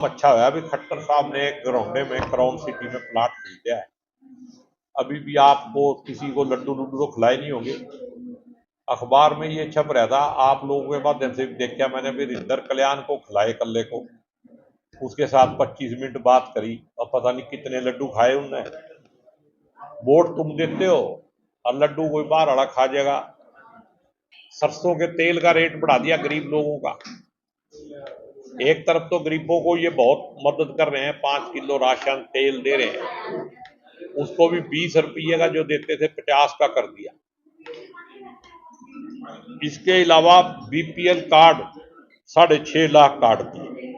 अच्छा है। अभी खट्टर साहब ने एक गरौंडे में क्राउन सिटी में प्लाट खरीदा है। अभी भी आपको किसी को लड्डू लड्डू तो खिलाए नहीं होंगे। अखबार में ये छप रहा था, आप लोगों के माध्यम से देखा मैंने, भी रिंदर कल्याण को खिलाए कल्ले को, उसके साथ 25 मिनट बात करी और पता नहीं कितने लड्डू खाए उनने। वोट तुम देते हो और लड्डू कोई बाहर वाला खा जाएगा। सरसों के तेल का रेट बढ़ा दिया गरीब लोगों का। एक तरफ तो गरीबों को ये बहुत मदद कर रहे हैं, 5 किलो राशन तेल दे रहे हैं, उसको भी 20 रुपये का जो देते थे 50 का कर दिया। इसके अलावा बीपीएल कार्ड 6.5 लाख काट दिए।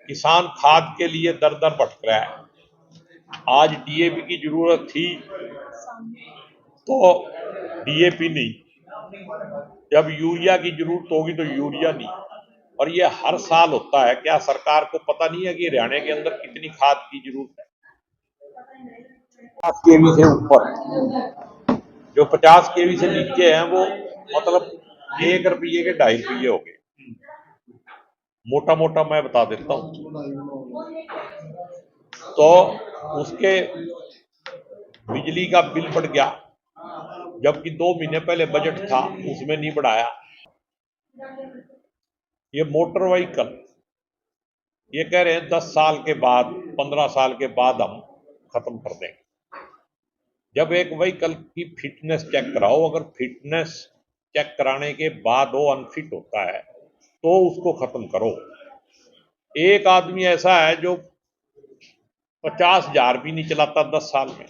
किसान खाद के लिए दर दर भटक रहा है। आज डीएपी की जरूरत थी तो डीएपी नहीं, जब यूरिया की जरूरत होगी तो यूरिया नहीं। और ये हर साल होता है। क्या सरकार को पता नहीं है कि हरियाणा के अंदर कितनी खाद की जरूरत है? 50 केवी से ऊपर, जो 50 केवी से नीचे हैं वो मतलब 1 रुपये के 2.5 रुपये हो गए। मोटा मोटा मैं बता देता हूं। तो उसके बिजली का बिल बढ़ गया, जबकि 2 महीने पहले बजट था उसमें नहीं बढ़ाया। ये मोटर व्हीकल, ये कह रहे हैं 10 साल के बाद 15 साल के बाद हम खत्म कर देंगे। जब एक व्हीकल की फिटनेस चेक कराओ, अगर फिटनेस चेक कराने के बाद वो अनफिट होता है तो उसको खत्म करो। एक आदमी ऐसा है जो 50,000 भी नहीं चलाता 10 साल में,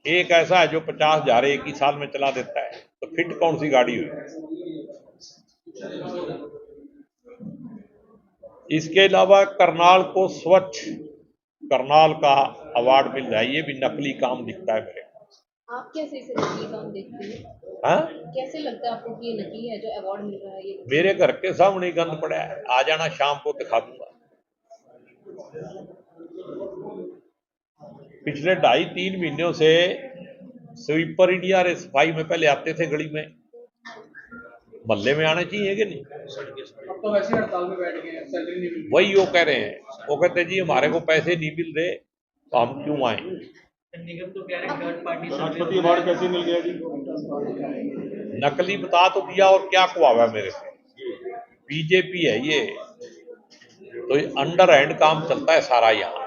एक ऐसा है जो 50,000 एक ही साल में चला देता है, तो फिट कौन सी गाड़ी हुई? इसके अलावा करनाल को स्वच्छ करनाल का अवार्ड मिल रहा है। ये भी नकली काम दिखता है मेरे को। आप कैसे इसे नकली काम देखते हैं? हाँ, कैसे लगता है आपको कि ये नकली है जो अवार्ड मिल रहा है? ये मेरे घर के सामने गंद पड़ा है, आ जाना शाम को दिखा दूंगा। पिछले 2.5-3 महीनों से स्वीपर इंडिया रे सफाई में पहले आते थे गली में, मोहल्ले में आना चाहिए कि नहीं? अब तो वैसे हड़ताल में बैठ गए हैं, सैलरी नहीं मिल वही वो कह रहे हैं, वो कहते हैं जी हमारे को पैसे नहीं मिल रहे तो हम क्यों आए। निगम तो कह रहे हैं थर्ड पार्टी राष्ट्रपति अवार्ड कैसे मिल गया जी? नकली बता तो दिया और क्या खुआवा मेरे से। बीजेपी है ये, तो ये अंडर हैंड काम चलता है सारा। यहाँ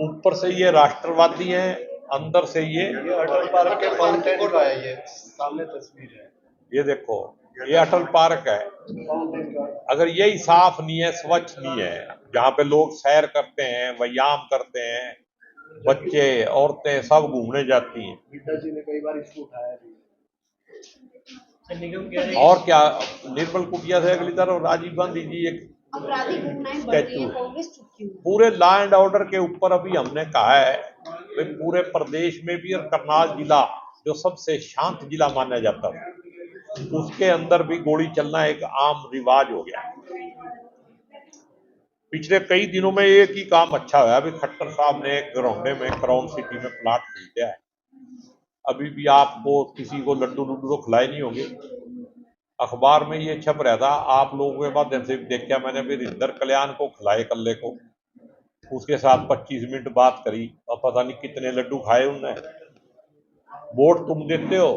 ऊपर से ये राष्ट्रवादी हैं, अंदर से ये अटल पार्क के फाउंटेन का है, ये सामने तस्वीर है, ये देखो, ये अटल पार्क है। अगर यही साफ नहीं है, स्वच्छ नहीं है, जहाँ पे लोग सैर करते हैं, व्यायाम करते हैं, बच्चे औरतें सब घूमने जाती हैं, जी ने कई बार इसको उठाया भी। और क्या। निर्मल कुटिया से अगली तरफ राजीव गांधी जी एक आपराधिक घटनाएं बढ़ रही है, कांग्रेस चुप क्यों? पूरे लॉ एंड ऑर्डर के ऊपर अभी हमने कहा है कि पूरे प्रदेश में भी, और करनाल जिला जो सबसे शांत जिला माना जाता है उसके अंदर भी गोली चलना एक आम रिवाज हो गया। पिछले कई दिनों में एक ही काम अच्छा हुआ। अभी खट्टर साहब ने एक गरौंडे में क्राउन सिटी में प्लाट खरीदा है। अभी भी आपको किसी को लड्डू लड्डू तो खिलाए नहीं होंगे। अखबार में ये छप रहा था, आप लोगों के माध्यम से देखा मैंने, भी रिंदर कल्याण को खिलाए कल्ले को, उसके साथ 25 मिनट बात करी और पता नहीं कितने लड्डू खाए उनने। वोट तुम देते हो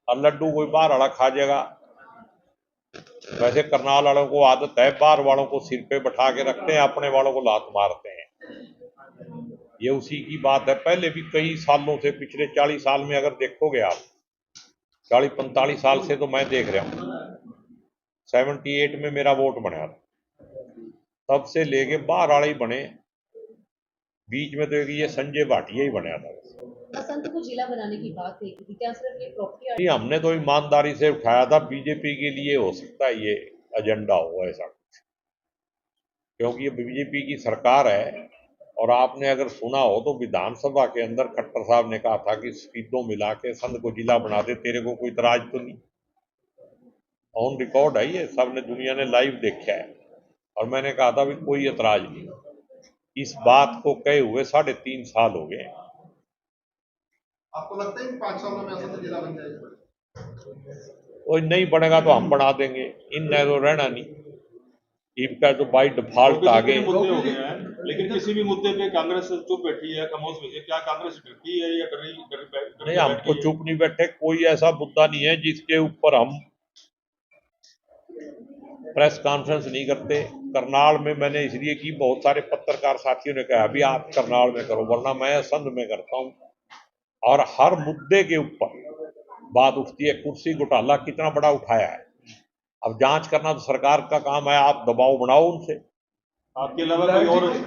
और लड्डू कोई बाहर वाला खा जाएगा। वैसे करनाल वालों को आदत है, बाहर वालों को सिर पे बैठा के रखते हैं, अपने वालों को लात मारते हैं। ये उसी की बात है। पहले भी कई सालों से, पिछले 40 साल में अगर देखोगे आप, 40-45 साल से तो मैं देख रहा हूँ। 78 में मेरा वोट बना था, तब से लेके बाहर वाले ही बने। बीच में तो एक ये संजय भाटिया ही बना था। बसंत को जिला बनाने की बात है कि क्या सिर्फ ये प्रॉपर्टी? नहीं, हमने तो ईमानदारी से उठाया था। बीजेपी के लिए हो सकता है ये एजेंडा हो ऐसा कुछ, क्योंकि ये बीजेपी की सरकार है। और आपने अगर सुना हो तो विधानसभा के अंदर खट्टर साहब ने कहा था कि सीटों मिला के संघ को जिला बना दे, तेरे को कोई इतराज तो नहीं। ऑन रिकॉर्ड है ये, सबने दुनिया ने लाइव देखा है। और मैंने कहा था भी कोई इतराज नहीं। इस बात को कहे हुए 3.5 साल हो गए। आपको लगता है कि 5 सालों में ऐसा जिला बन जाएगा? कोई नहीं बनेगा तो हम बना देंगे, इन तो रहना नहीं। स्कीम का तो बाई डिफॉल्ट आगे मुद्दे हो गए हैं, लेकिन किसी भी मुद्दे पे कांग्रेस चुप बैठी है, खामोश बैठी है। क्या कांग्रेस डरती है या नहीं, हम तो चुप नहीं बैठे। कोई ऐसा मुद्दा नहीं है जिसके ऊपर हम प्रेस कॉन्फ्रेंस नहीं करते। करनाल में मैंने इसलिए की, बहुत सारे पत्रकार साथियों ने कहा अभी आप करनाल में करो, वरना मैं संघ में करता हूं। और हर मुद्दे के ऊपर बात उठती है। कुर्सी घोटाला कितना बड़ा उठाया है, अब जांच करना तो सरकार का काम है। आप दबाव बनाओ उनसे। आपके अलावा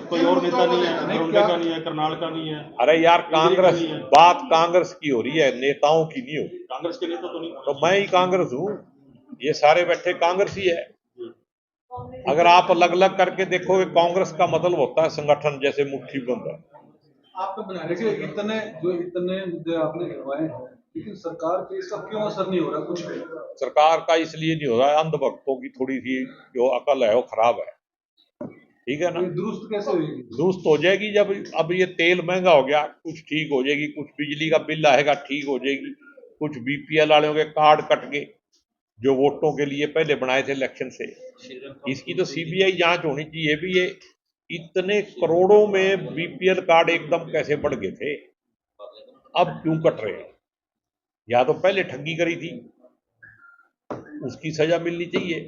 कोई और नेता नहीं है, धनौल्टे का नहीं है, करनाल का नहीं है। अरे यार, कांग्रेस, बात कांग्रेस की हो रही है, नेताओं की नहीं हो। कांग्रेस के नेता तो नहीं, तो मैं ही कांग्रेस हूँ, ये सारे बैठे कांग्रेस ही है। अगर आप अलग अलग करके देखोगे, कांग्रेस का मतलब होता है संगठन, जैसे मुट्ठी बंद है। आपको बना रहे इतने मुद्दे आपने गिनवाए हैं, लेकिन सरकार पे इसका क्यों असर नहीं हो रहा कुछ भी? सरकार का इसलिए नहीं हो रहा है, अंधभक्तों की थोड़ी सी जो अकल है वो खराब है। ठीक है ना? ये दुरुस्त कैसे होगी? दुरुस्त हो जाएगी जब अब ये तेल महंगा हो गया, कुछ ठीक हो जाएगी। कुछ बिजली का बिल आएगा, ठीक हो जाएगी। कुछ बीपीएल वालों के कार्ड कट गए जो वोटों के लिए पहले बनाए थे इलेक्शन से। इसकी तो सीबीआई जांच होनी चाहिए भी, ये इतने करोड़ों में बीपीएल कार्ड एकदम कैसे बढ़ गए थे, अब क्यों कट रहे हैं? या तो पहले ठगी करी थी, उसकी सजा मिलनी चाहिए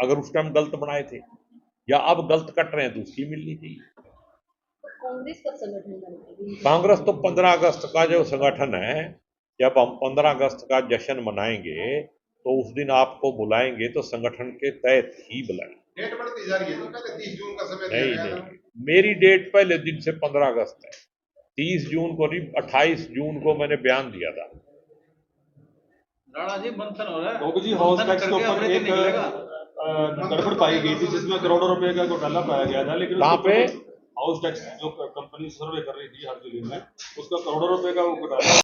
अगर उस टाइम गलत बनाए थे, या अब गलत कट रहे हैं तो उसकी मिलनी चाहिए। कांग्रेस कब संगठन बनेगी? कांग्रेस तो 15 अगस्त का जो संगठन है, जब हम 15 अगस्त का जश्न मनाएंगे तो उस दिन आपको बुलाएंगे, तो संगठन के तहत ही बुलाएंगे। डेट बढ़ती जा रही है, पहले 30 जून का समय दिया नहीं गया था। नहीं, मेरी डेट पहले दिन से 15 अगस्त है। 30 जून को नहीं, 28 जून को मैंने बयान दिया था। राणा जी मंथन हो रहा है। गोपी जी, हाउस टैक्स के ऊपर एक गड़बड़ पाई गई थी जिसमें करोड़ों रुपए का घोटाला पाया गया था, लेकिन कहाँ पे? हाउस टैक्स जो कंपनी सर्वे कर रही थी हर जिले में, उसका करोड़ों रुपए का वो घोटाला